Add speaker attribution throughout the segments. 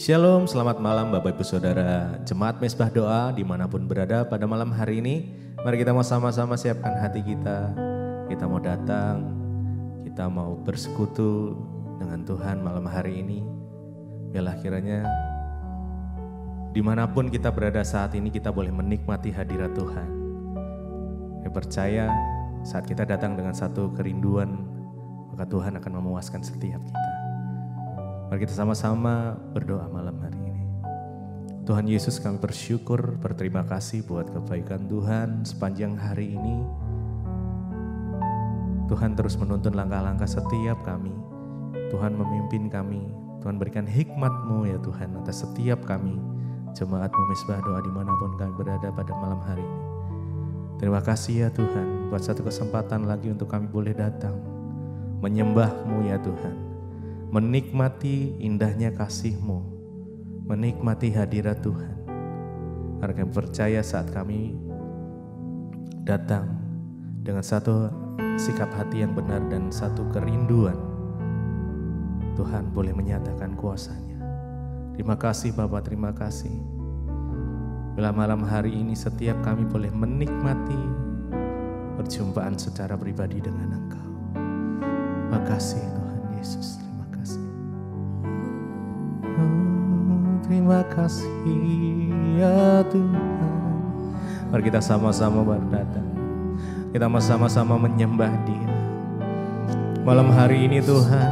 Speaker 1: Shalom, selamat malam Bapak Ibu Saudara Jemaat Mezbah Doa dimanapun berada pada malam hari ini. Mari kita mau sama-sama siapkan hati kita. Kita mau datang, kita mau bersekutu dengan Tuhan malam hari ini. Biarlah kiranya dimanapun kita berada saat ini kita boleh menikmati hadirat Tuhan. Saya percaya saat kita datang dengan satu kerinduan, maka Tuhan akan memuaskan setiap kita. Mari kita sama-sama berdoa malam hari ini. Tuhan Yesus, kami bersyukur, berterima kasih buat kebaikan Tuhan sepanjang hari ini. Tuhan terus menuntun langkah-langkah setiap kami. Tuhan memimpin kami. Tuhan berikan hikmat-Mu ya Tuhan atas setiap kami. Jemaat-Mu Mezbah Doa dimanapun kami berada pada malam hari ini. Terima kasih ya Tuhan buat satu kesempatan lagi untuk kami boleh datang. Menyembah-Mu ya Tuhan. Menikmati indahnya kasih-Mu, menikmati hadirat Tuhan. Karena kami percaya saat kami datang dengan satu sikap hati yang benar dan satu kerinduan, Tuhan boleh menyatakan kuasa-Nya. Terima kasih Bapa, terima kasih. Bila malam hari ini setiap kami boleh menikmati perjumpaan secara pribadi dengan Engkau. Terima kasih Tuhan Yesus. Terima kasih ya Tuhan. Mari kita sama-sama berdatang. Kita sama-sama menyembah Dia. Malam hari ini Tuhan,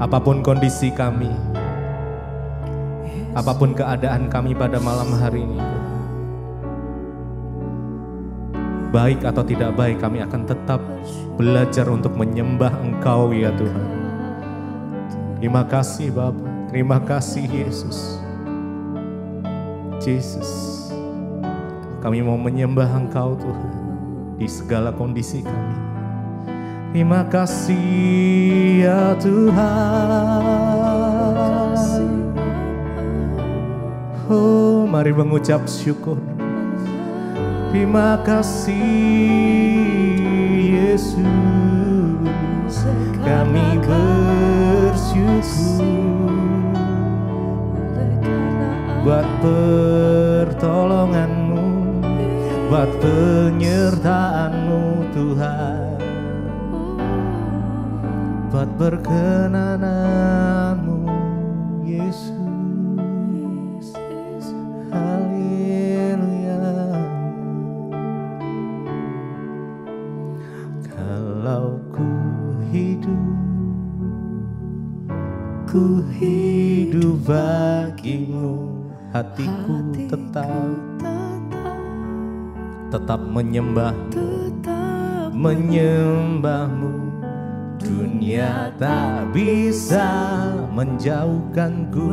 Speaker 1: apapun kondisi kami, apapun keadaan kami pada malam hari ini, baik atau tidak baik, kami akan tetap belajar untuk menyembah Engkau ya Tuhan. Terima kasih Bapa. Terima kasih Yesus. Yesus, kami mau menyembah Engkau Tuhan di segala kondisi kami. Terima kasih ya Tuhan. Oh, mari mengucap syukur. Terima kasih Yesus. Kami bersyukur buat pertolongan-Mu, buat penyertaan-Mu Tuhan, buat berkenanan-Mu Yesus. Haleluya. Kalau ku hidup bagi-Mu, hatiku tetap menyembah-Mu. Dunia tak bisa menjauhkanku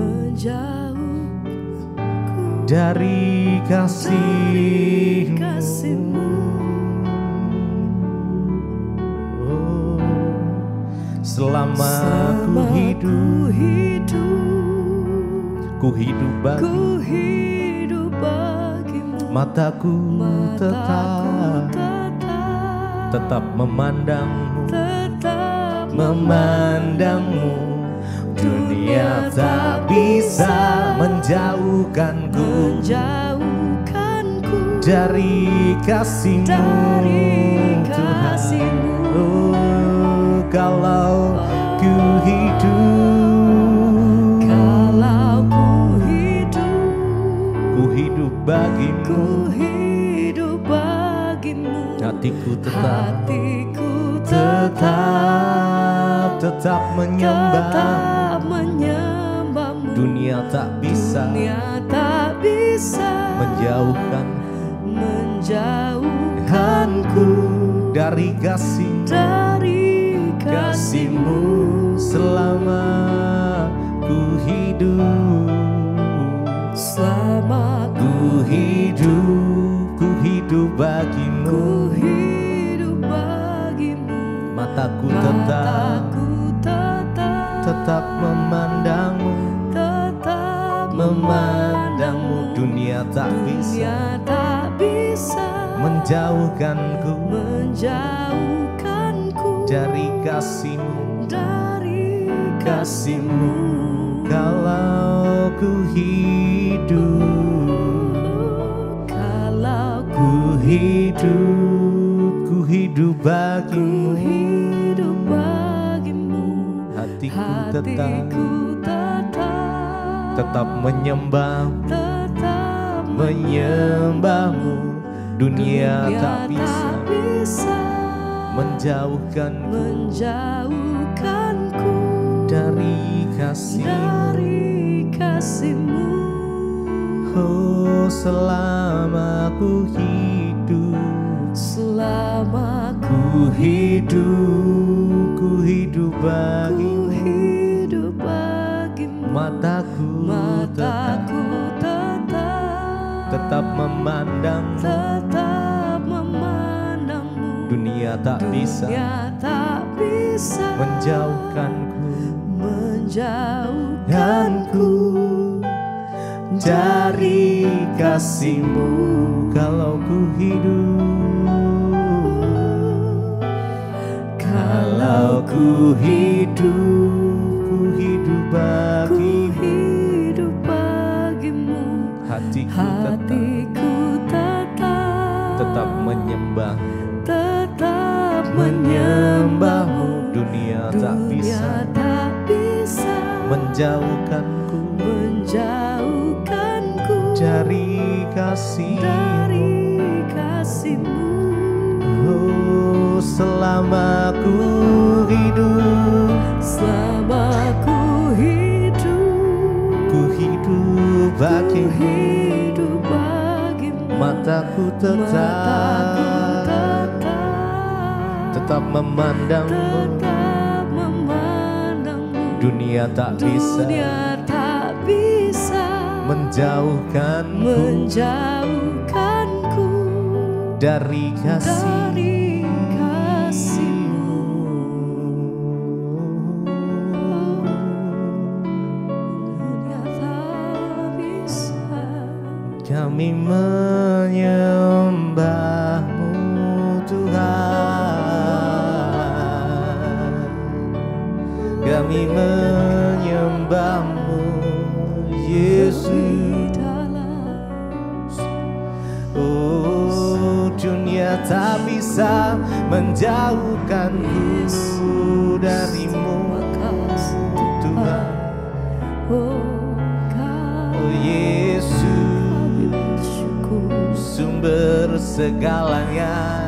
Speaker 1: dari kasih-Mu. Oh, selama ku hidup bagi-Mu. Mataku tetap memandang-Mu. Dunia tak bisa menjauhkanku dari kasih-Mu Tuhan. Oh, kalau ku hidup bagi-Mu, hatiku tetap menyembah-Mu. Dunia tak bisa menjauhkanku dari kasih-Mu. Selama ku hidup bagi-Mu. Mataku tetap memandang-Mu. Dunia tak bisa menjauhkanku dari kasih-Mu. Kalau ku hidup,
Speaker 2: Kalau
Speaker 1: ku hidup bagimu.
Speaker 2: hidup bagimu,
Speaker 1: Hatiku
Speaker 2: hatiku
Speaker 1: tetap menyembah,
Speaker 2: tetap
Speaker 1: menyembahmu. Dunia tak bisa menjauhkanku
Speaker 2: menjauhkanku
Speaker 1: dari kasih-Mu. Oh, selama ku hidup,
Speaker 2: selama
Speaker 1: ku hidup bagimu. Mataku tetap memandangmu. Dunia tak bisa menjauhkanku dari kasih-Mu. Kalau ku hidup, kalau ku hidup bagimu. Hatiku tetap menyembahmu. Dunia tak bisa menjauhkanku dari kasih-Mu. Oh, selama ku hidup, ku hidup bagimu. Mataku tetap memandangmu. Dunia tak bisa menjauhkanku dari kasih-Mu. Kami menyembah-Mu Tuhan, kami menyembah-Mu Yesus. Oh, dunia tak bisa menjauhkanku dari-Mu Tuhan. Oh Yesus, sumber segalanya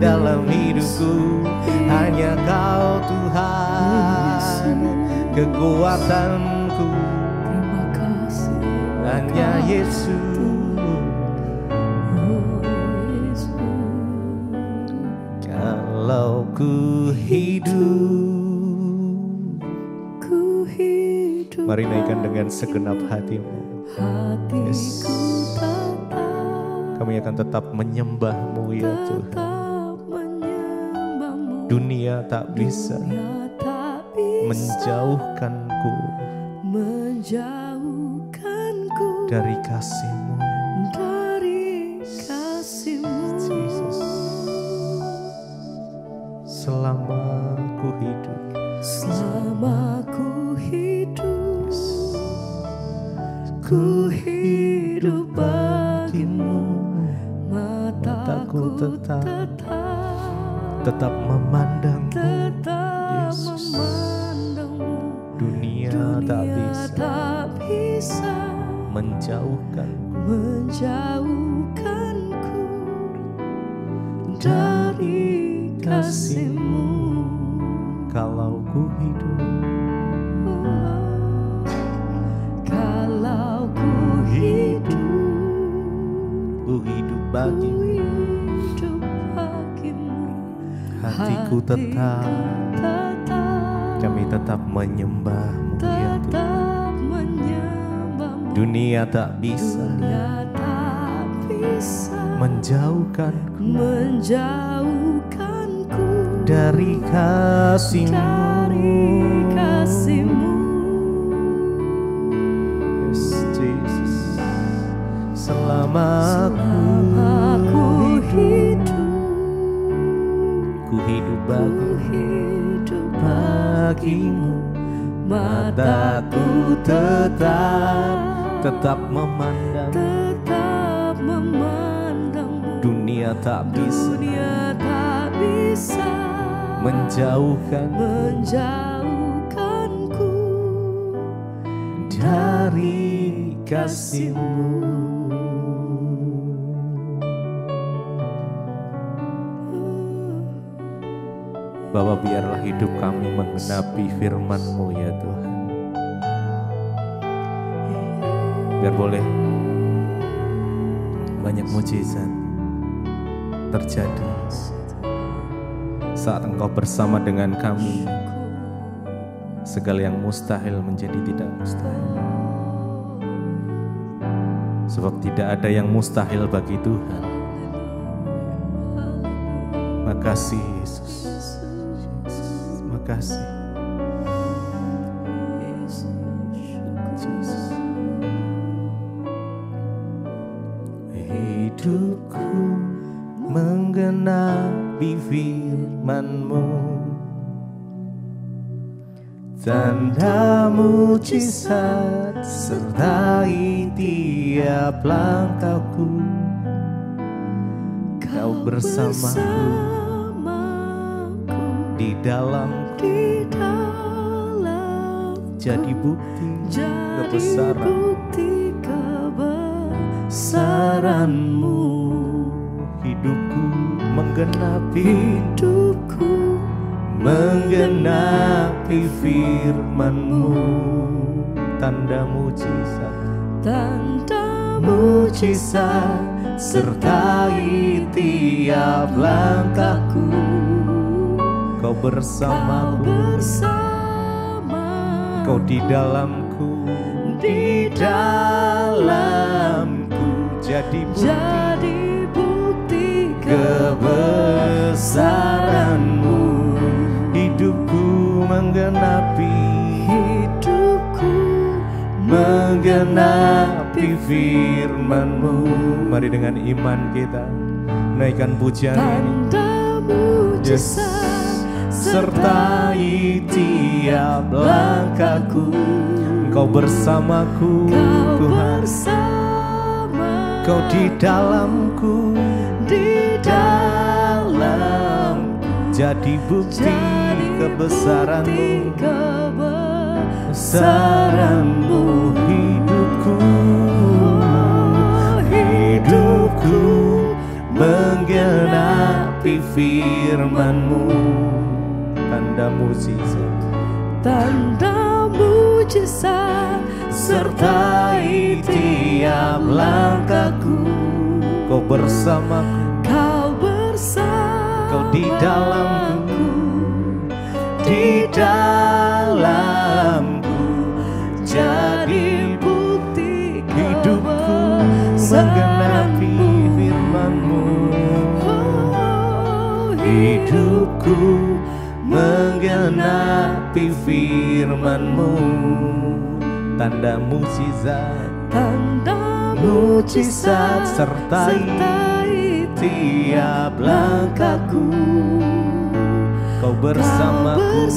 Speaker 1: dalam hidupku, hanya Kau Tuhan, kekuatanku hanya Yesus. Kalau ku hidup, mari naikkan dengan segenap hatimu. Yes. Kami akan tetap menyembah-Mu ya Tuhan. Dunia tak bisa menjauhkanku dari kasih-Mu. Jesus. Selama ku hidup, ku hidup bagimu. Mataku tetap memandangmu Yesus. Dunia tak bisa menjauhkanku dari kasih-Mu. Kalau ku hidup, ku hidup bagimu. Hatiku kami tetap menyembah-Mu ya Tuhan. Dunia tak bisa menjauhkanku dari kasih-Mu. Yes, Jesus. Selama ku hidup bagimu. mataku tetap memandang.
Speaker 2: tetap memandangmu.
Speaker 1: Dunia tak bisa
Speaker 2: Dunia tak bisa
Speaker 1: menjauhkanku dari kasih-Mu. Bapa, biarlah hidup kami menggenapi firman-Mu ya Tuhan. Biar boleh banyak mujizat terjadi saat Engkau bersama dengan kami. Segala yang mustahil menjadi tidak mustahil. Sebab tidak ada yang mustahil bagi Tuhan. Makasih Yesus. Makasih. Yesus. Hidupku menggenapi firman-Mu, tanda mujizat sertai tiap langkahku. Kau bersamaku di dalamku, jadi bukti kebesaran-Mu. Hidupku menggenapi firman-Mu, tanda mujizat sertai tiap langkahku. Kau bersamaku, Kau di dalamku, jadi bukti kebesaran-Mu. Hidupku menggenapi firman-Mu. Mari dengan iman kita naikkan pujian ini. Yes. Sertai tiap langkahku. Engkau bersamaku Tuhan. Kau di dalamku, jadi bukti kebesaran-Mu. Hidupku menggenapi firman-Mu, tanda mujizat sertai tiap langkahku. Kau bersamaku, Kau di dalamku, jadi bukti. Hidupku menggenapi firman-Mu. Hidupku menggenapi firman-Mu, tanda mujizat sertai tiap langkahku. Kau bersamaku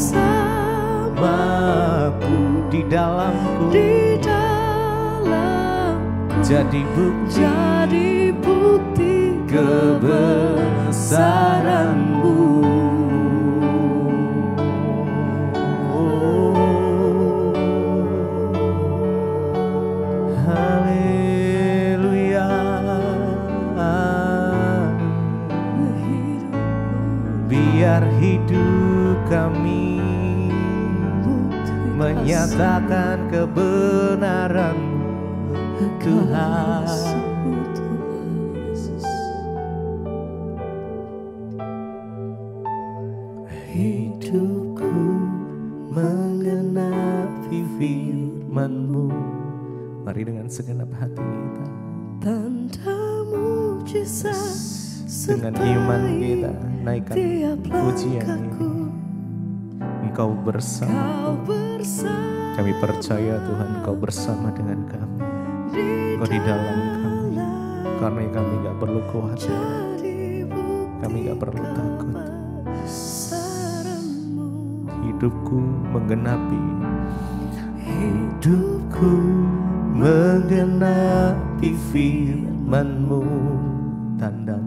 Speaker 1: di dalamku, jadi bukti kebesaran-Mu. Haleluya. Biar hidup kami menyatakan kebenaran-Mu, Tuhan. Hidupku menggenapi firman-Mu. Mari dengan segenap hati kita,
Speaker 2: tanda mujizat
Speaker 1: dengan iman kita naikkan pujian ini. Engkau bersama, kami percaya Tuhan Engkau bersama dengan kami. Engkau di dalam kami, karena kami gak perlu khawatir, kami gak perlu takut. hidupku menggenapi, hidupku menggenapi firman-Mu. Tanda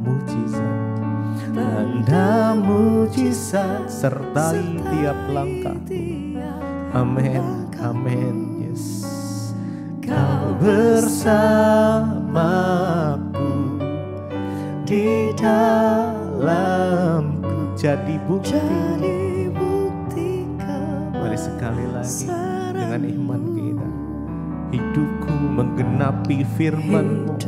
Speaker 1: mujizat sertai tiap langkahku. Amin, amin. Yes, Kau bersamaku di dalamku, jadi bukti. Mari sekali lagi dengan iman kita, hidupku menggenapi firman-Mu.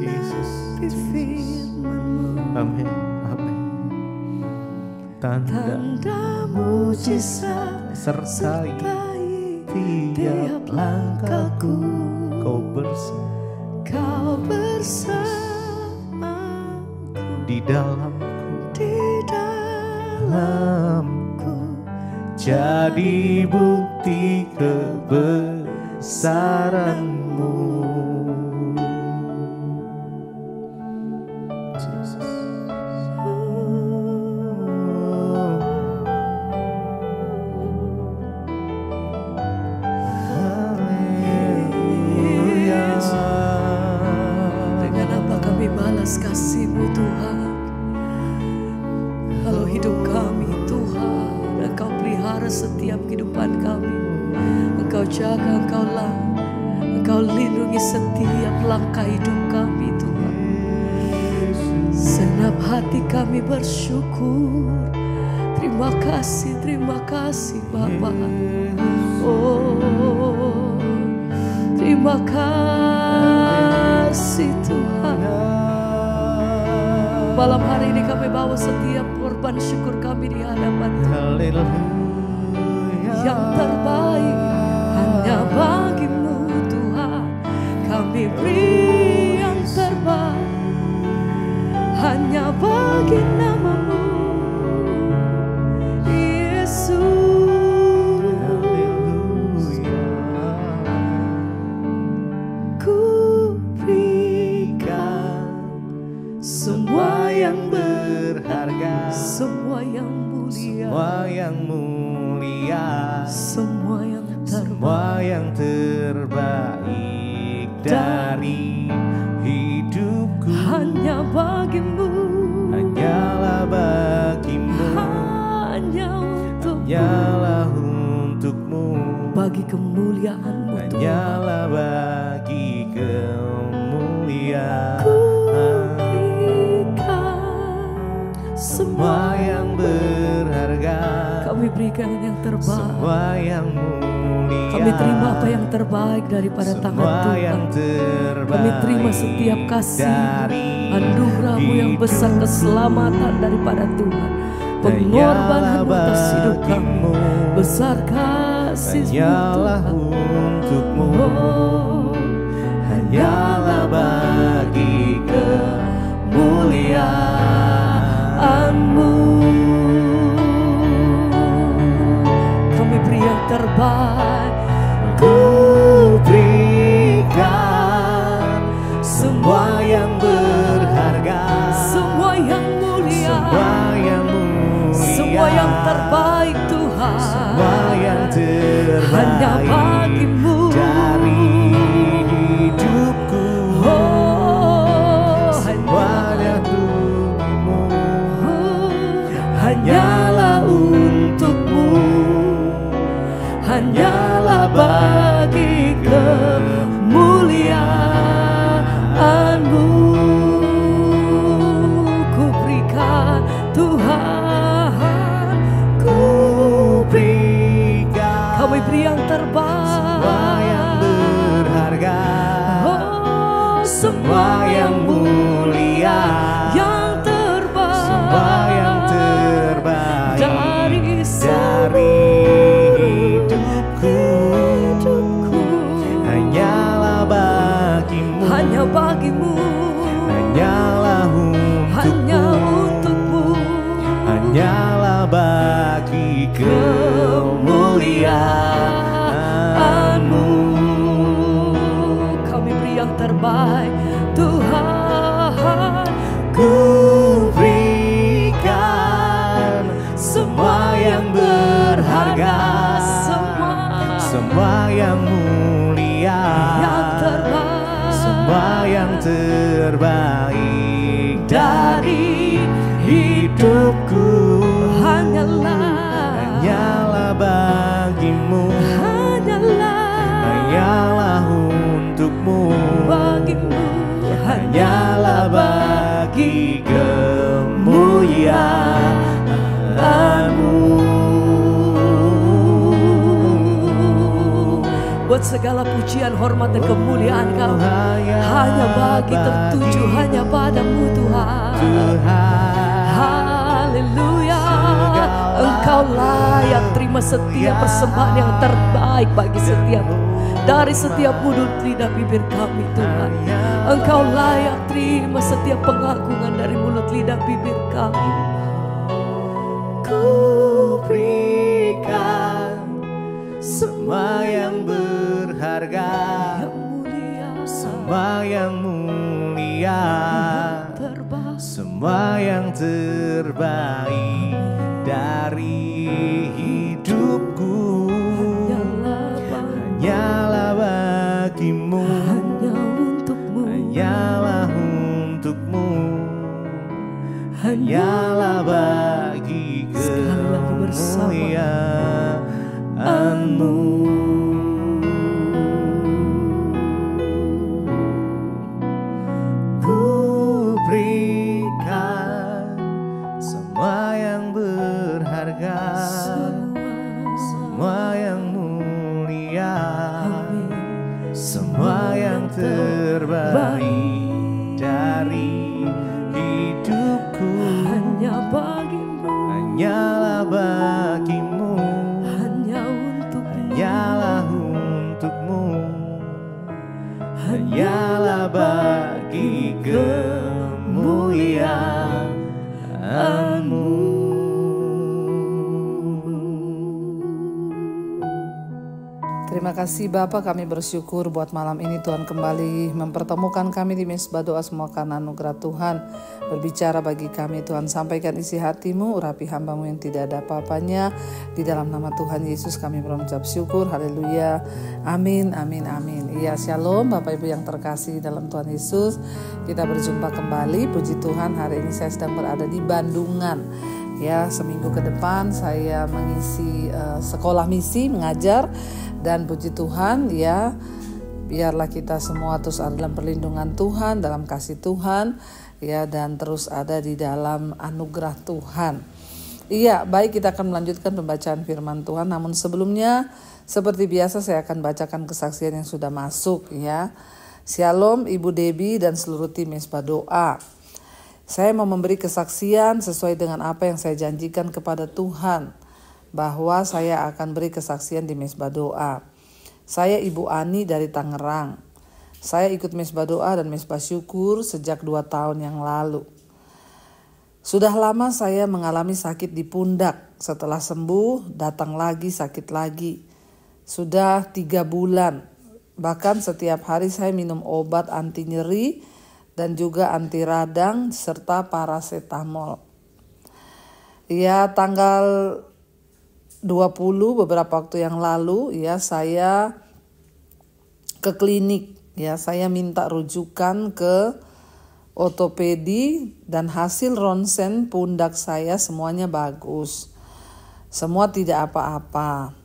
Speaker 1: Yesus, amin, amin. Tanda mujizat sertai tiap langkahku. Kau bersamaku di dalamku, jadi bukti kebesaran-Mu.
Speaker 2: Kasih-Mu Tuhan, kalau hidup kami Tuhan, Engkau pelihara setiap kehidupan kami. Engkau jaga, Engkau lindungi setiap langkah hidup kami Tuhan. Senap hati kami bersyukur. Terima kasih Bapa. Oh, terima kasih Tuhan. Malam hari ini kami bawa setiap korban syukur kami di hadapan Tuhan. Yang terbaik hanya bagi-Mu Tuhan. Kami beri yang terbaik hanya bagi nama-Mu Yesus. Ku berikan semua yang berharga, semua yang mulia, semua yang terbaik dari hidupku. Hanya bagi-Mu, hanyalah bagi-Mu, hanyalah untukmu, bagi kemuliaan-Mu Tuhan, hanyalah bagi kemuliaan. Semua yang berharga, kami berikan yang terbaik. Semua yang mulia, kami terima apa yang terbaik daripada tangan Tuhan. Kami terima setiap kasih, anugerah-Mu yang besar, keselamatan daripada Tuhan, pengorbanan-Mu atas hidup kami. Besar kasih-Mu Tuhan untukmu, hanyalah bagi kemuliaan-Mu. Kami beri yang terbaik. Ku berikan semua yang berharga, semua yang mulia, semua yang terbaik Tuhan, semua yang terbaik hanya bagi-Mu dari hidupku. Hanyalah untukmu, hanyalah bagi kemuliaan-Mu. Ku berikan Tuhan, ku berikan. Kami beri yang terbaik, semua yang berharga, semua yang mulia, yang terbaik, semua yang terbaik dari hidupku. Hanyalah bagi-Mu, hanya bagi-Mu, hanyalah untukmu, hanyalah bagi kemuliaan-Mu. Kami beri yang terbaik Tuhan. Ku berikan semua
Speaker 1: yang terbaik dari hidupku hanyalah bagimu, hanyalah untukmu, hanyalah bagi kemuliaan-Mu.
Speaker 2: Buat segala pujian, hormat dan kemuliaan Kau hanya bagi tertuju hanya padamu Tuhan. Haleluya. Engkau layak terima setiap persembahan yang terbaik bagi dari setiap mulut lidah bibir kami Tuhan. Engkau layak terima setiap pengagungan dari mulut lidah bibir kami.
Speaker 1: Ku berikan semua yang berharga, semua yang mulia, semua yang terbaik dari hidupku hanyalah bagimu, hanyalah untukmu, hanyalah bagi kemuliaan-Mu. Ku berikan semua yang berharga, semua yang mulia, semua yang terbaik dari hidupku hanyalah bagimu, hanyalah untukmu, hanyalah bagi kemuliaan-Mu.
Speaker 3: Terima kasih Bapa, kami bersyukur buat malam ini Tuhan kembali mempertemukan kami di Mezbah Doa. Semua karena anugerah Tuhan berbicara bagi kami. Tuhan, sampaikan isi hati-Mu, urapi hamba-Mu yang tidak ada apa-apanya. Di dalam nama Tuhan Yesus kami berucap syukur. Haleluya. Amin, amin, amin. Iya, shalom Bapak Ibu yang terkasih dalam Tuhan Yesus. Kita berjumpa kembali. Puji Tuhan, hari ini saya sedang berada di Bandungan. Ya, seminggu ke depan saya mengisi sekolah misi, mengajar. Dan puji Tuhan, ya, biarlah kita semua terus ada dalam perlindungan Tuhan, dalam kasih Tuhan, ya, dan terus ada di dalam anugerah Tuhan. Iya, baik, kita akan melanjutkan pembacaan firman Tuhan. Namun sebelumnya, seperti biasa saya akan bacakan kesaksian yang sudah masuk, ya. Shalom Ibu Debbie dan seluruh tim Mezbah Doa. Saya mau memberi kesaksian sesuai dengan apa yang saya janjikan kepada Tuhan, bahwa saya akan beri kesaksian di Mezbah Doa. Saya Ibu Ani dari Tangerang. Saya ikut Mezbah Doa dan Mezbah Syukur sejak 2 tahun yang lalu. Sudah lama saya mengalami sakit di pundak. Setelah sembuh, datang lagi sakit lagi. Sudah 3 bulan. Bahkan setiap hari saya minum obat anti nyeri dan juga anti radang serta paracetamol. Ya, tanggal 20 beberapa waktu yang lalu, ya, saya ke klinik, ya, saya minta rujukan ke ortopedi dan hasil ronsen pundak saya semuanya bagus, semua tidak apa-apa.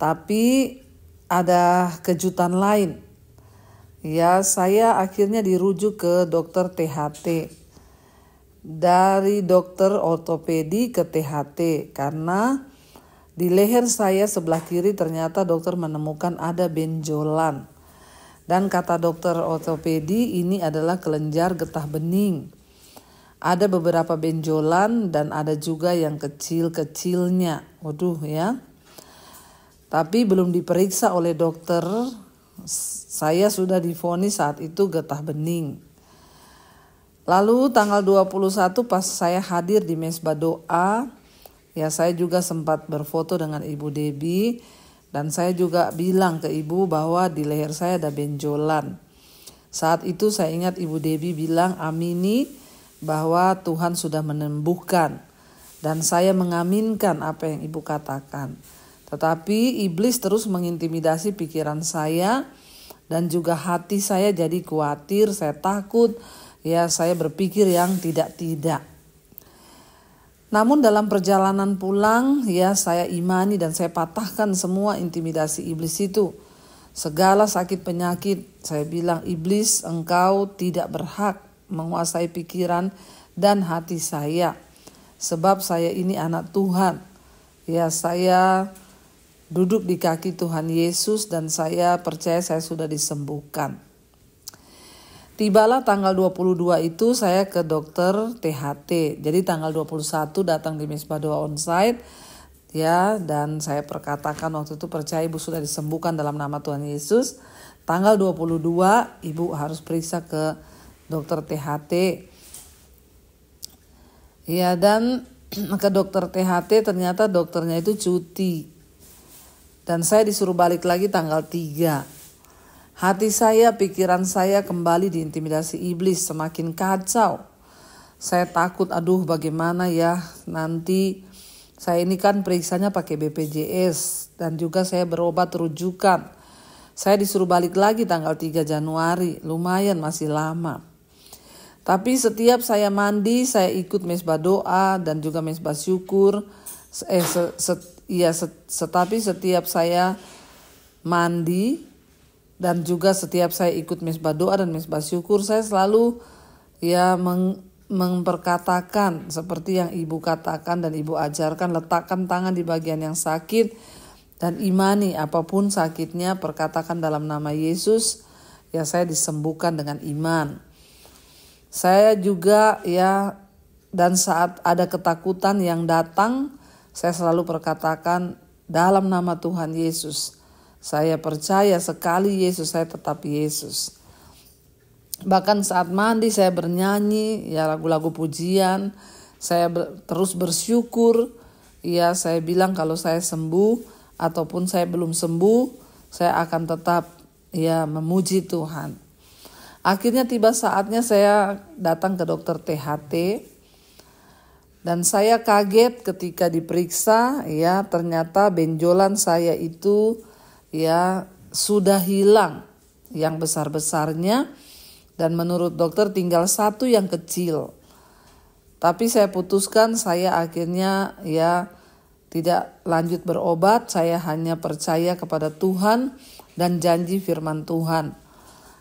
Speaker 3: Tapi ada kejutan lain, ya, saya akhirnya dirujuk ke dokter THT, dari dokter ortopedi ke THT karena di leher saya sebelah kiri ternyata dokter menemukan ada benjolan. Dan kata dokter ortopedi ini adalah kelenjar getah bening. Ada beberapa benjolan dan ada juga yang kecil-kecilnya. Waduh, ya. Tapi belum diperiksa oleh dokter. Saya sudah divonis saat itu getah bening. Lalu tanggal 21 pas saya hadir di Mezbah Doa, ya, saya juga sempat berfoto dengan Ibu Debbie dan saya juga bilang ke Ibu bahwa di leher saya ada benjolan. Saat itu saya ingat Ibu Debbie bilang amini bahwa Tuhan sudah menyembuhkan dan saya mengaminkan apa yang Ibu katakan. Tetapi iblis terus mengintimidasi pikiran saya dan juga hati saya jadi khawatir, saya takut, ya saya berpikir yang tidak-tidak. Namun dalam perjalanan pulang, ya saya imani dan saya patahkan semua intimidasi iblis itu. Segala sakit penyakit, saya bilang, iblis, engkau tidak berhak menguasai pikiran dan hati saya. Sebab saya ini anak Tuhan. Ya, saya duduk di kaki Tuhan Yesus dan saya percaya saya sudah disembuhkan. Tibalah tanggal 22 itu saya ke dokter THT. Jadi tanggal 21 datang di Mesbah Doa Onsite. Ya, dan saya perkatakan waktu itu percaya ibu sudah disembuhkan dalam nama Tuhan Yesus. Tanggal 22 ibu harus periksa ke dokter THT. Ya, dan ke dokter THT ternyata dokternya itu cuti. Dan saya disuruh balik lagi tanggal 3. Hati saya, pikiran saya kembali diintimidasi iblis, semakin kacau. Saya takut, aduh bagaimana ya nanti. Saya ini kan periksanya pakai BPJS dan juga saya berobat rujukan. Saya disuruh balik lagi tanggal 3 Januari, lumayan masih lama. Tapi setiap saya mandi, saya ikut mesbah doa dan juga mesbah syukur. Tetapi setiap saya mandi dan juga setiap saya ikut mesbah doa dan mesbah syukur, saya selalu ya memperkatakan seperti yang ibu katakan dan ibu ajarkan, letakkan tangan di bagian yang sakit dan imani apapun sakitnya, perkatakan dalam nama Yesus, ya saya disembuhkan dengan iman. Saya juga ya, dan saat ada ketakutan yang datang, saya selalu perkatakan dalam nama Tuhan Yesus. Saya percaya sekali Yesus, saya tetap Yesus. Bahkan saat mandi saya bernyanyi ya lagu-lagu pujian, saya terus bersyukur. Ya, saya bilang kalau saya sembuh ataupun saya belum sembuh, saya akan tetap ya memuji Tuhan. Akhirnya tiba saatnya saya datang ke dokter THT dan saya kaget ketika diperiksa, ya ternyata benjolan saya itu ya sudah hilang yang besar-besarnya dan menurut dokter tinggal satu yang kecil. Tapi saya putuskan saya akhirnya ya tidak lanjut berobat, saya hanya percaya kepada Tuhan dan janji firman Tuhan.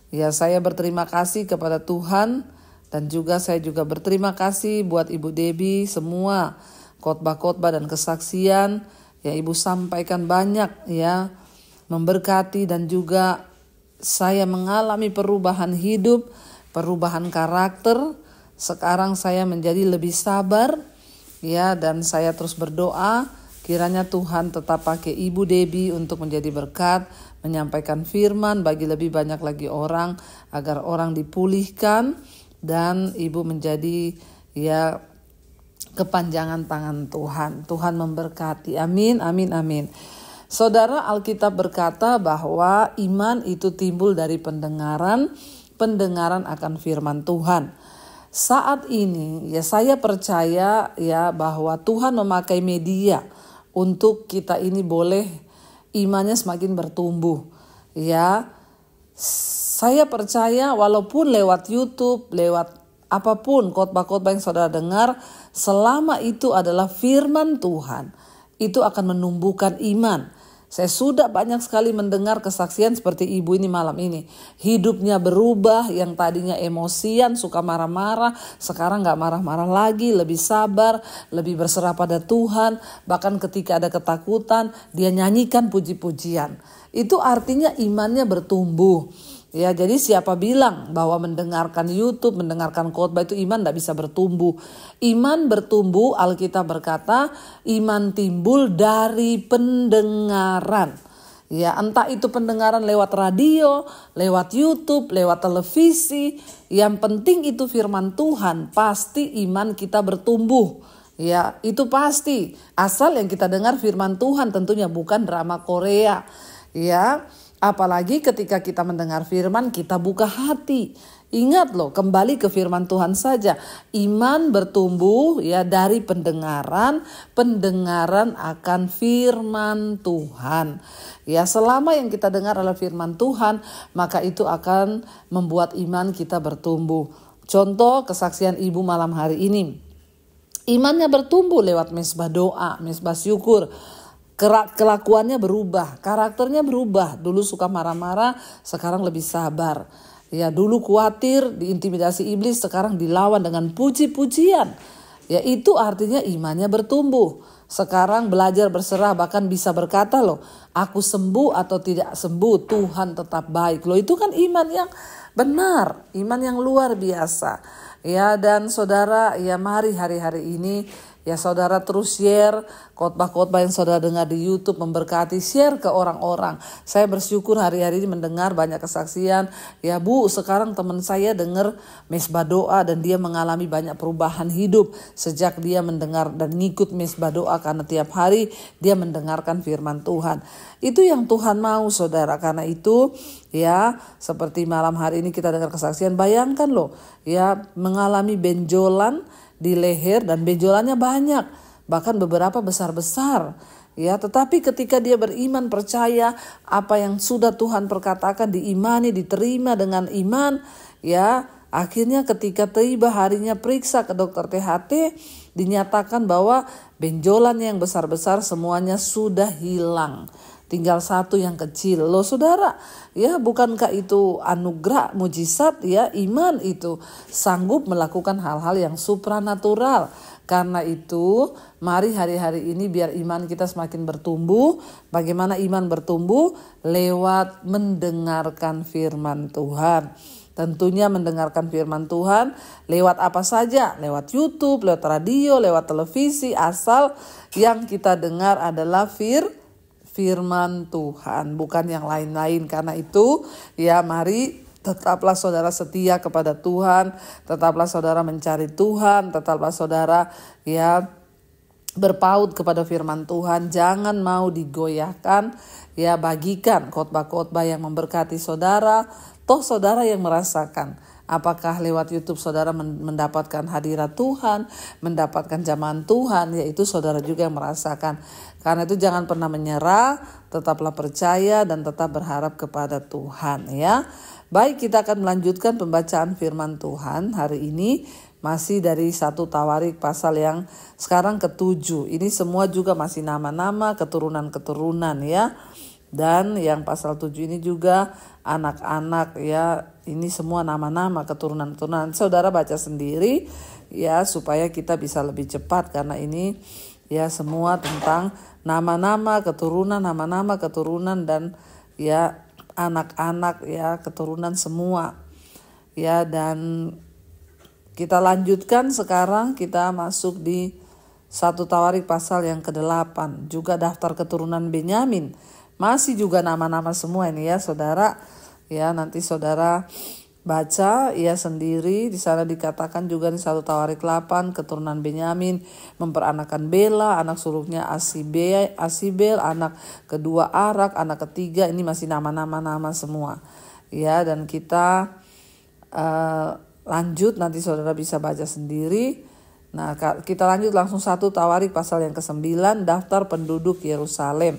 Speaker 3: Ya, saya berterima kasih kepada Tuhan dan juga saya juga berterima kasih buat Ibu Debbie, semua khotbah-khotbah dan kesaksian ya Ibu sampaikan banyak ya, memberkati dan juga saya mengalami perubahan hidup, perubahan karakter. Sekarang saya menjadi lebih sabar ya, dan saya terus berdoa kiranya Tuhan tetap pakai Ibu Debbie untuk menjadi berkat, menyampaikan firman bagi lebih banyak lagi orang agar orang dipulihkan dan Ibu menjadi ya kepanjangan tangan Tuhan. Tuhan memberkati. Amin, amin, amin. Saudara, Alkitab berkata bahwa iman itu timbul dari pendengaran akan firman Tuhan. Saat ini ya saya percaya ya bahwa Tuhan memakai media untuk kita ini boleh imannya semakin bertumbuh. Ya, saya percaya walaupun lewat YouTube, lewat apapun khotbah-khotbah yang saudara dengar, selama itu adalah firman Tuhan, itu akan menumbuhkan iman. Saya sudah banyak sekali mendengar kesaksian seperti ibu ini malam ini. Hidupnya berubah, yang tadinya emosian, suka marah-marah, sekarang gak marah-marah lagi, lebih sabar, lebih berserah pada Tuhan. Bahkan ketika ada ketakutan, dia nyanyikan puji-pujian. Itu artinya imannya bertumbuh. Ya, jadi siapa bilang bahwa mendengarkan YouTube, mendengarkan khotbah itu iman tidak bisa bertumbuh. Iman bertumbuh, Alkitab berkata, iman timbul dari pendengaran. Ya, entah itu pendengaran lewat radio, lewat YouTube, lewat televisi. Yang penting itu firman Tuhan, pasti iman kita bertumbuh. Ya, itu pasti. Asal yang kita dengar firman Tuhan, tentunya bukan drama Korea. Ya, Apalagi ketika kita mendengar firman, kita buka hati. Ingat loh, kembali ke firman Tuhan saja. Iman bertumbuh ya dari pendengaran akan firman Tuhan. Ya, selama yang kita dengar adalah firman Tuhan, maka itu akan membuat iman kita bertumbuh. Contoh kesaksian ibu malam hari ini. Imannya bertumbuh lewat mesbah doa, mesbah syukur. Kelakuannya berubah, karakternya berubah. Dulu suka marah-marah, sekarang lebih sabar. Ya, dulu khawatir, diintimidasi iblis, sekarang dilawan dengan puji-pujian. Ya, itu artinya imannya bertumbuh. Sekarang belajar berserah, bahkan bisa berkata loh, aku sembuh atau tidak sembuh, Tuhan tetap baik. Loh, itu kan iman yang benar, iman yang luar biasa. Ya, dan saudara, ya mari hari-hari ini ya saudara terus share khotbah-khotbah yang saudara dengar di YouTube, memberkati, share ke orang-orang. Saya bersyukur hari-hari ini mendengar banyak kesaksian. Ya Bu, sekarang teman saya dengar mesbah doa dan dia mengalami banyak perubahan hidup sejak dia mendengar dan ngikut mesbah doa, karena tiap hari dia mendengarkan firman Tuhan. Itu yang Tuhan mau saudara. Karena itu ya seperti malam hari ini kita dengar kesaksian, bayangkan loh ya mengalami benjolan di leher dan benjolannya banyak, bahkan beberapa besar-besar. Ya, tetapi ketika dia beriman, percaya apa yang sudah Tuhan perkatakan, diimani, diterima dengan iman, ya, akhirnya ketika tiba harinya periksa ke dokter THT, dinyatakan bahwa benjolan yang besar-besar semuanya sudah hilang. Tinggal satu yang kecil. Loh saudara, ya bukankah itu anugerah, mujizat ya, iman itu sanggup melakukan hal-hal yang supranatural. Karena itu mari hari-hari ini biar iman kita semakin bertumbuh. Bagaimana iman bertumbuh? Lewat mendengarkan firman Tuhan. Tentunya mendengarkan firman Tuhan lewat apa saja, lewat YouTube, lewat radio, lewat televisi, asal yang kita dengar adalah firman Tuhan, bukan yang lain-lain. Karena itu ya mari tetaplah saudara setia kepada Tuhan, tetaplah saudara mencari Tuhan, tetaplah saudara ya berpaut kepada firman Tuhan. Jangan mau digoyahkan, ya bagikan khotbah-khotbah yang memberkati saudara. Toh saudara yang merasakan. Apakah lewat YouTube saudara mendapatkan hadirat Tuhan, mendapatkan jamahan Tuhan, yaitu saudara juga yang merasakan. Karena itu jangan pernah menyerah, tetaplah percaya dan tetap berharap kepada Tuhan ya. Baik, kita akan melanjutkan pembacaan firman Tuhan hari ini. Masih dari 1 Tawarik pasal yang sekarang ke-7. Ini semua juga masih nama-nama keturunan-keturunan ya. Dan yang pasal 7 ini juga anak-anak ya, ini semua nama-nama keturunan-keturunan. Saudara baca sendiri ya supaya kita bisa lebih cepat, karena ini ya semua tentang nama-nama keturunan dan ya anak-anak ya keturunan semua. Ya, dan kita lanjutkan sekarang, kita masuk di 1 Tawarik pasal yang ke-8, juga daftar keturunan Benyamin. Masih juga nama-nama semua ini ya saudara. Ya, nanti saudara baca ya sendiri. Di sana dikatakan juga di 1 Tawarik 8, keturunan Benyamin memperanakan Bela, anak sulungnya Asibel, anak kedua Arak, anak ketiga. Ini masih nama-nama semua. Ya, dan kita lanjut, nanti saudara bisa baca sendiri. Nah, kita lanjut langsung 1 Tawarik pasal yang ke-9, daftar penduduk Yerusalem.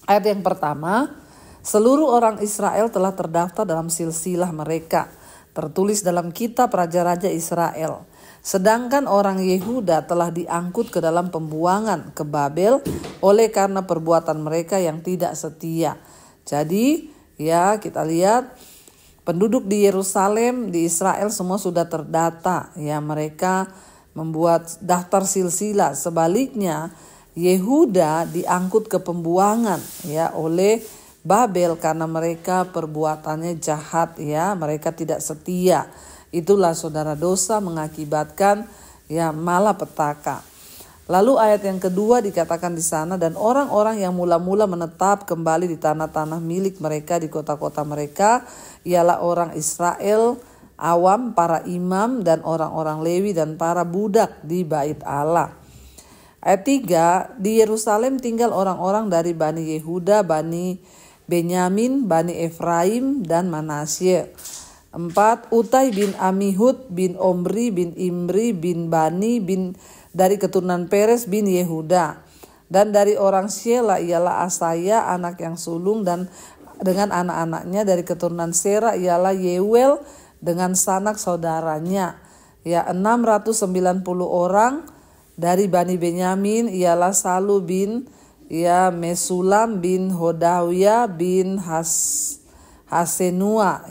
Speaker 3: Ayat yang pertama, seluruh orang Israel telah terdaftar dalam silsilah mereka, tertulis dalam kitab Raja-Raja Israel. Sedangkan orang Yehuda telah diangkut ke dalam pembuangan ke Babel oleh karena perbuatan mereka yang tidak setia. Jadi ya kita lihat penduduk di Yerusalem, di Israel semua sudah terdata. Ya, mereka membuat daftar silsilah. Sebaliknya Yehuda diangkut ke pembuangan ya oleh Babel karena mereka perbuatannya jahat ya, mereka tidak setia. Itulah saudara, dosa mengakibatkan ya malapetaka. Lalu ayat yang kedua dikatakan di sana, dan orang-orang yang mula-mula menetap kembali di tanah-tanah milik mereka di kota-kota mereka ialah orang Israel awam, para imam dan orang-orang Lewi dan para budak di bait Allah. Ayat 3, di Yerusalem tinggal orang-orang dari Bani Yehuda, Bani Benyamin, Bani Efraim, dan Manasye. 4. Utai bin Amihud bin Omri bin Imri bin Bani bin dari keturunan Peres bin Yehuda. Dan dari orang Syela ialah Asaya anak yang sulung dan dengan anak-anaknya. Dari keturunan Sera ialah Yewel dengan sanak saudaranya. 690 orang. Dari Bani Benyamin ialah Salu bin Mesulam bin Hodawiyah bin Hasenua.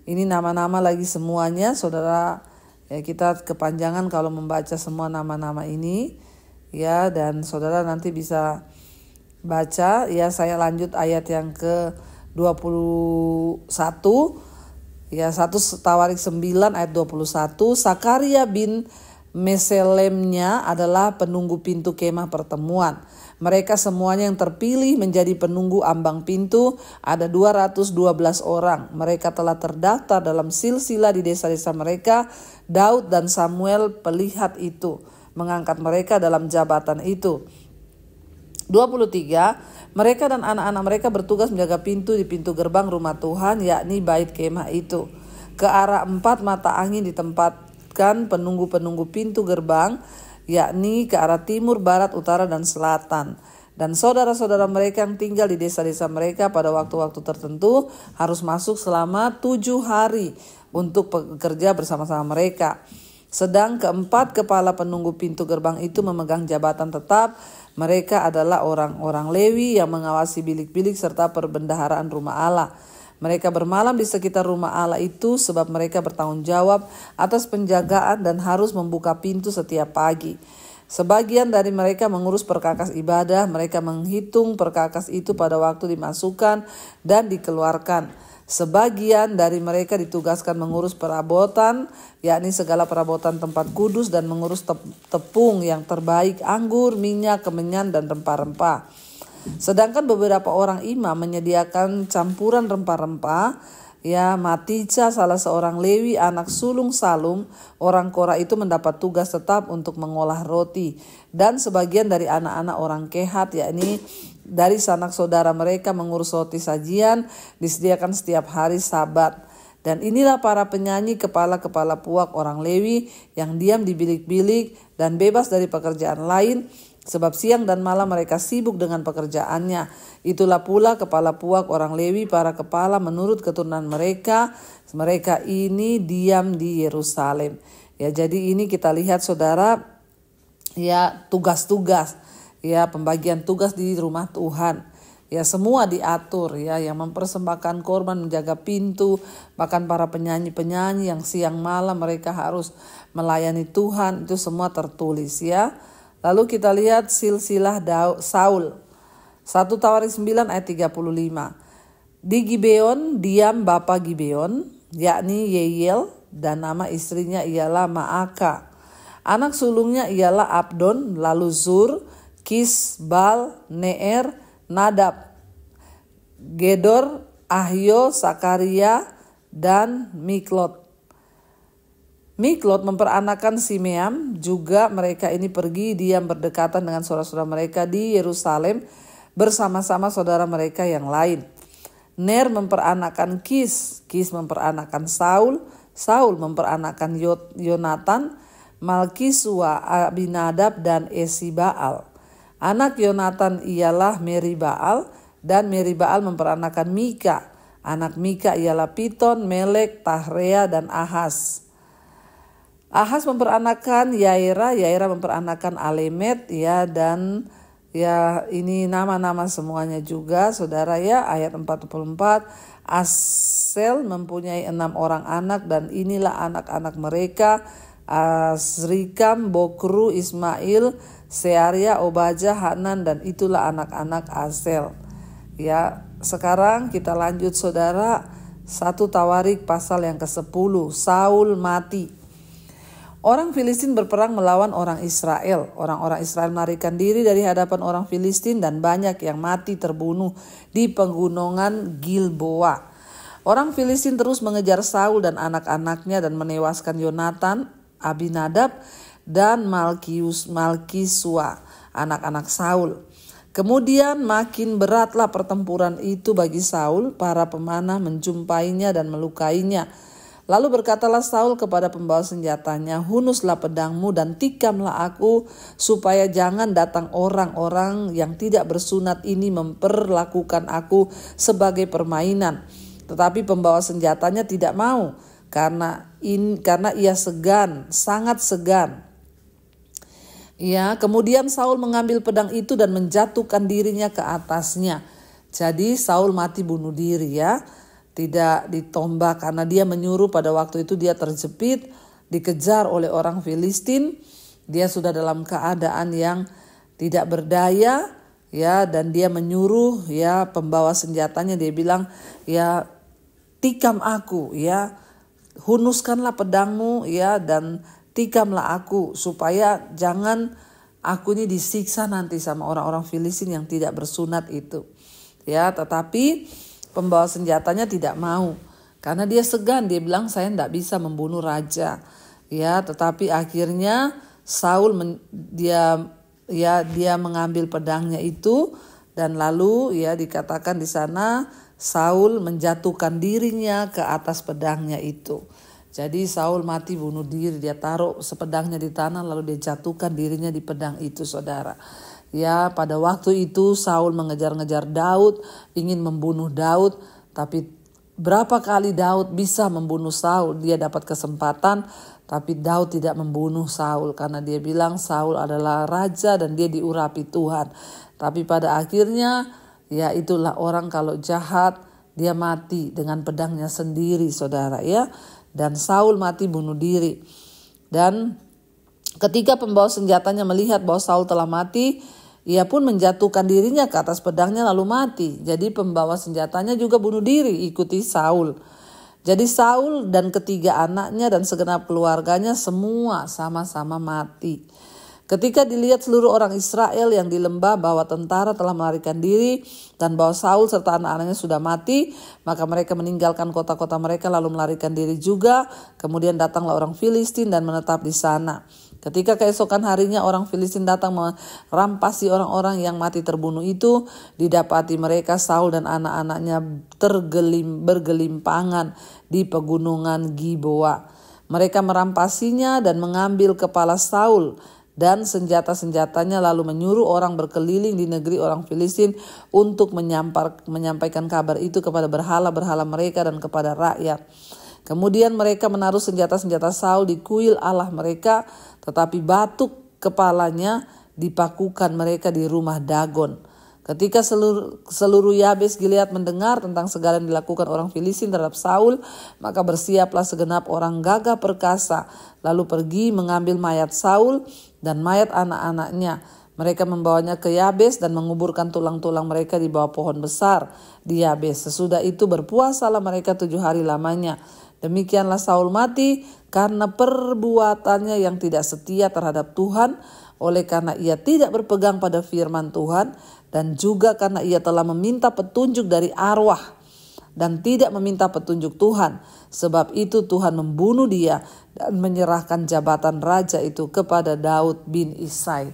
Speaker 3: Ini nama-nama lagi semuanya, saudara. Kita kepanjangan kalau membaca semua nama-nama ini. Dan saudara nanti bisa baca. Saya lanjut ayat yang ke-21. 1 Tawarik 9 ayat 21. Sakaria bin Meselemnya adalah penunggu pintu kemah pertemuan. Mereka semuanya yang terpilih menjadi penunggu ambang pintu, ada 212 orang. Mereka telah terdaftar dalam silsilah di desa-desa mereka. Daud dan Samuel pelihat itu mengangkat mereka dalam jabatan itu. 23. Mereka dan anak-anak mereka bertugas menjaga pintu di pintu gerbang rumah Tuhan, yakni bait kemah itu. Ke arah 4 mata angin ditempatkan penunggu-penunggu pintu gerbang, yakni ke arah timur, barat, utara, dan selatan. Dan saudara-saudara mereka yang tinggal di desa-desa mereka pada waktu-waktu tertentu harus masuk selama 7 hari untuk bekerja bersama-sama mereka. Sedang keempat kepala penunggu pintu gerbang itu memegang jabatan tetap. Mereka adalah orang-orang Lewi yang mengawasi bilik-bilik serta perbendaharaan rumah Allah. Mereka bermalam di sekitar rumah Allah itu sebab mereka bertanggung jawab atas penjagaan dan harus membuka pintu setiap pagi. Sebagian dari mereka mengurus perkakas ibadah. Mereka menghitung perkakas itu pada waktu dimasukkan dan dikeluarkan. Sebagian dari mereka ditugaskan mengurus perabotan, yakni segala perabotan tempat kudus, dan mengurus tepung yang terbaik, anggur, minyak, kemenyan, dan rempah-rempah. Sedangkan beberapa orang imam menyediakan campuran rempah-rempah. Matica, salah seorang Lewi, anak sulung Salum, orang Korah itu mendapat tugas tetap untuk mengolah roti. Dan sebagian dari anak-anak orang Kehat, yakni dari sanak saudara mereka, mengurus roti sajian, disediakan setiap hari Sabat. Dan inilah para penyanyi, kepala-kepala puak orang Lewi yang diam di bilik-bilik dan bebas dari pekerjaan lain, sebab siang dan malam mereka sibuk dengan pekerjaannya. Itulah pula kepala puak orang Lewi, para kepala menurut keturunan mereka. Mereka ini diam di Yerusalem. Jadi ini kita lihat saudara, tugas-tugas, pembagian tugas di rumah Tuhan. Semua diatur, yang mempersembahkan korban, menjaga pintu, bahkan para penyanyi-penyanyi yang siang malam mereka harus melayani Tuhan, itu semua tertulis. Lalu kita lihat silsilah Saul. 1 Tawarik 9 ayat 35. Di Gibeon diam bapa Gibeon, yakni Yeyel, dan nama istrinya ialah Maaka. Anak sulungnya ialah Abdon, lalu Zur, Kis, Bal, Neer, Nadab, Gedor, Ahio, Sakaria, dan Miklot. Miklot memperanakan Simeam. Juga mereka ini pergi diam berdekatan dengan saudara-saudara mereka di Yerusalem bersama-sama saudara mereka yang lain. Ner memperanakan Kis. Kis memperanakan Saul. Saul memperanakan Yonatan, Malkisua, Abinadab, dan Esibaal. Anak Yonatan ialah Meribaal, dan Meribaal memperanakan Mika. Anak Mika ialah Piton, Melek, Tahrea, dan Ahaz. Ahaz memperanakan Yaira. Yaira memperanakan Alemet, dan ini nama-nama semuanya juga saudara. Ayat 44. Asel mempunyai 6 orang anak, dan inilah anak-anak mereka: Azrikam, Bokru, Ismail, Searia, Obajah, Hanan, dan itulah anak-anak Asel. Sekarang kita lanjut saudara. 1 Tawarik pasal yang ke-10. Saul mati. Orang Filistin berperang melawan orang Israel. Orang-orang Israel melarikan diri dari hadapan orang Filistin, dan banyak yang mati terbunuh di pegunungan Gilboa. Orang Filistin terus mengejar Saul dan anak-anaknya dan menewaskan Yonatan, Abinadab, dan Malkisua, anak-anak Saul. Kemudian makin beratlah pertempuran itu bagi Saul. Para pemanah menjumpainya dan melukainya. Lalu berkatalah Saul kepada pembawa senjatanya, "Hunuslah pedangmu dan tikamlah aku, supaya jangan datang orang-orang yang tidak bersunat ini memperlakukan aku sebagai permainan." Tetapi pembawa senjatanya tidak mau, karena ia segan, sangat segan. Ya, kemudian Saul mengambil pedang itu dan menjatuhkan dirinya ke atasnya. Jadi Saul mati bunuh diri, ya. Tidak ditombak, karena dia menyuruh. Pada waktu itu dia terjepit, dikejar oleh orang Filistin. Dia sudah dalam keadaan yang tidak berdaya, ya, dan dia menyuruh, ya, pembawa senjatanya. Dia bilang, "Ya, tikam aku, ya, hunuskanlah pedangmu, ya, dan tikamlah aku, supaya jangan aku ini disiksa nanti sama orang-orang Filistin yang tidak bersunat itu." Ya, tetapi pembawa senjatanya tidak mau, karena dia segan. Dia bilang, "Saya tidak bisa membunuh raja." Ya, tetapi akhirnya Saul dia mengambil pedangnya itu, dan lalu, ya, dikatakan di sana Saul menjatuhkan dirinya ke atas pedangnya itu. Jadi Saul mati bunuh diri. Dia taruh sepedangnya di tanah, lalu dia jatuhkan dirinya di pedang itu, saudara. Ya, pada waktu itu Saul mengejar-ngejar Daud, ingin membunuh Daud, tapi berapa kali Daud bisa membunuh Saul? Dia dapat kesempatan, tapi Daud tidak membunuh Saul, karena dia bilang Saul adalah raja dan dia diurapi Tuhan. Tapi pada akhirnya, ya, itulah orang kalau jahat, dia mati dengan pedangnya sendiri, saudara, ya. Dan Saul mati bunuh diri. Dan ketika pembawa senjatanya melihat bahwa Saul telah mati, ia pun menjatuhkan dirinya ke atas pedangnya lalu mati. Jadi pembawa senjatanya juga bunuh diri, ikuti Saul. Jadi Saul dan ketiga anaknya dan segenap keluarganya semua sama-sama mati. Ketika dilihat seluruh orang Israel yang di lembah bahwa tentara telah melarikan diri dan bahwa Saul serta anak-anaknya sudah mati, maka mereka meninggalkan kota-kota mereka lalu melarikan diri juga. Kemudian datanglah orang Filistin dan menetap di sana. Ketika keesokan harinya orang Filistin datang merampasi orang-orang yang mati terbunuh itu, didapati mereka Saul dan anak-anaknya bergelimpangan di pegunungan Gilboa. Mereka merampasinya dan mengambil kepala Saul dan senjata-senjatanya, lalu menyuruh orang berkeliling di negeri orang Filistin untuk menyampaikan kabar itu kepada berhala-berhala mereka dan kepada rakyat. Kemudian mereka menaruh senjata-senjata Saul di kuil Allah mereka, tetapi batuk kepalanya dipakukan mereka di rumah Dagon. Ketika seluruh Yabes Gilead mendengar tentang segala yang dilakukan orang Filistin terhadap Saul, maka bersiaplah segenap orang gagah perkasa, lalu pergi mengambil mayat Saul dan mayat anak-anaknya. Mereka membawanya ke Yabes dan menguburkan tulang-tulang mereka di bawah pohon besar di Yabes. Sesudah itu berpuasalah mereka 7 hari lamanya. Demikianlah Saul mati karena perbuatannya yang tidak setia terhadap Tuhan, oleh karena ia tidak berpegang pada firman Tuhan, dan juga karena ia telah meminta petunjuk dari arwah dan tidak meminta petunjuk Tuhan. Sebab itu Tuhan membunuh dia dan menyerahkan jabatan raja itu kepada Daud bin Isai.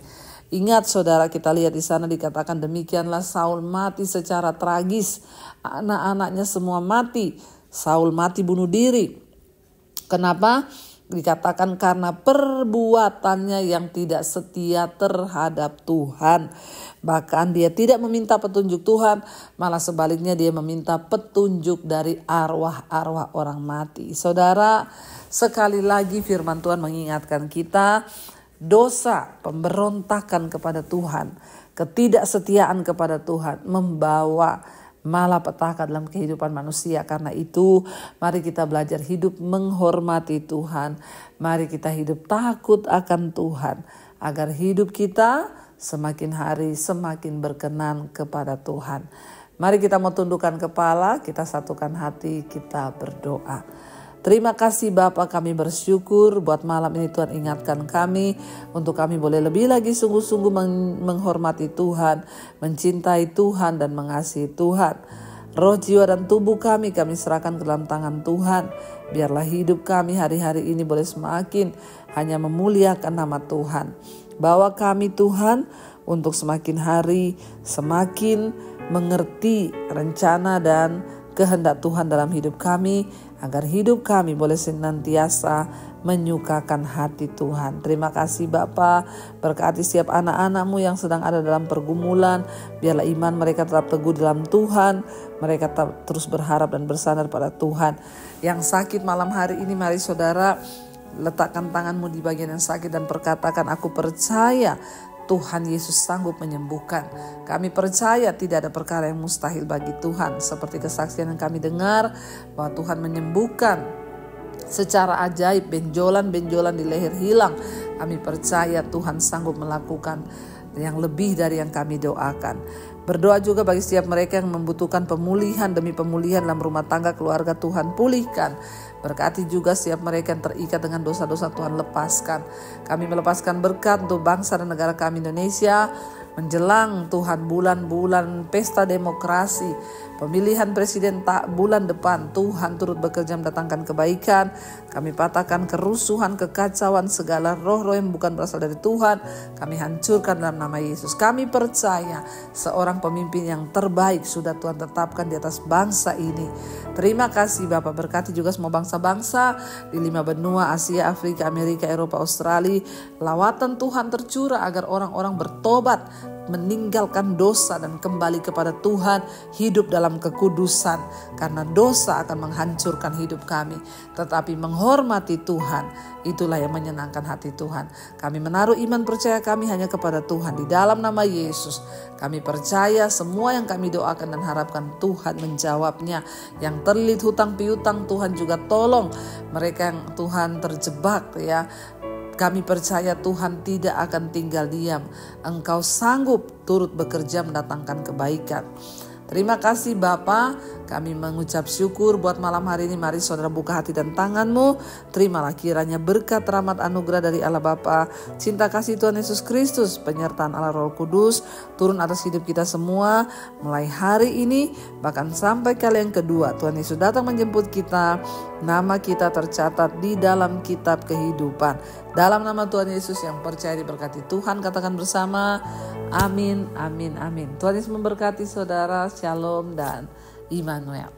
Speaker 3: Ingat saudara, kita lihat di sana dikatakan demikianlah Saul mati secara tragis. Anak-anaknya semua mati. Saul mati bunuh diri. Kenapa? Dikatakan karena perbuatannya yang tidak setia terhadap Tuhan. Bahkan dia tidak meminta petunjuk Tuhan, malah sebaliknya dia meminta petunjuk dari arwah-arwah orang mati. Saudara, sekali lagi firman Tuhan mengingatkan kita, dosa, pemberontakan kepada Tuhan, ketidaksetiaan kepada Tuhan membawa malapetaka dalam kehidupan manusia. Karena itu mari kita belajar hidup menghormati Tuhan. Mari kita hidup takut akan Tuhan, agar hidup kita semakin hari semakin berkenan kepada Tuhan. Mari kita mau tundukkan kepala, kita satukan hati, kita berdoa. Terima kasih Bapa, kami bersyukur buat malam ini Tuhan ingatkan kami untuk kami boleh lebih lagi sungguh-sungguh menghormati Tuhan, mencintai Tuhan dan mengasihi Tuhan. Roh, jiwa dan tubuh kami serahkan ke dalam tangan Tuhan. Biarlah hidup kami hari-hari ini boleh semakin hanya memuliakan nama Tuhan. Bawa kami Tuhan untuk semakin hari semakin mengerti rencana dan kehendak Tuhan dalam hidup kami, agar hidup kami boleh senantiasa menyukakan hati Tuhan. Terima kasih Bapa, berkati setiap anak-anak-Mu yang sedang ada dalam pergumulan, biarlah iman mereka tetap teguh dalam Tuhan, mereka tetap terus berharap dan bersandar pada Tuhan. Yang sakit malam hari ini, mari saudara letakkan tanganmu di bagian yang sakit dan perkatakan, aku percaya Tuhan Yesus sanggup menyembuhkan. Kami percaya tidak ada perkara yang mustahil bagi Tuhan. Seperti kesaksian yang kami dengar bahwa Tuhan menyembuhkan secara ajaib benjolan-benjolan di leher hilang. Kami percaya Tuhan sanggup melakukan yang lebih dari yang kami doakan. Berdoa juga bagi setiap mereka yang membutuhkan pemulihan demi pemulihan dalam rumah tangga keluarga, Tuhan pulihkan. Berkati juga setiap mereka yang terikat dengan dosa-dosa, Tuhan lepaskan. Kami melepaskan berkat untuk bangsa dan negara kami Indonesia. Menjelang Tuhan bulan-bulan pesta demokrasi, pemilihan presiden bulan depan, Tuhan turut bekerja mendatangkan kebaikan. Kami patahkan kerusuhan, kekacauan, segala roh-roh yang bukan berasal dari Tuhan. Kami hancurkan dalam nama Yesus. Kami percaya seorang pemimpin yang terbaik sudah Tuhan tetapkan di atas bangsa ini. Terima kasih Bapak, berkati juga semua bangsa-bangsa di 5 benua, Asia, Afrika, Amerika, Eropa, Australia. Lawatan Tuhan tercurah agar orang-orang bertobat, meninggalkan dosa dan kembali kepada Tuhan, hidup dalam kekudusan. Karena dosa akan menghancurkan hidup kami, tetapi menghormati Tuhan, itulah yang menyenangkan hati Tuhan. Kami menaruh iman percaya kami hanya kepada Tuhan. Di dalam nama Yesus kami percaya semua yang kami doakan dan harapkan Tuhan menjawabnya. Yang terlilit hutang piutang, Tuhan juga tolong. Mereka yang Tuhan terjebak, ya, kami percaya Tuhan tidak akan tinggal diam. Engkau sanggup turut bekerja mendatangkan kebaikan. Terima kasih Bapa, kami mengucap syukur buat malam hari ini. Mari saudara buka hati dan tanganmu. Terimalah kiranya berkat, rahmat, anugerah dari Allah Bapa, cinta kasih Tuhan Yesus Kristus, penyertaan Allah Roh Kudus turun atas hidup kita semua mulai hari ini bahkan sampai kali yang kedua Tuhan Yesus datang menjemput kita. Nama kita tercatat di dalam kitab kehidupan. Dalam nama Tuhan Yesus yang percaya diberkati Tuhan, katakan bersama, amin, amin, amin. Tuhan Yesus memberkati saudara, shalom dan Immanuel.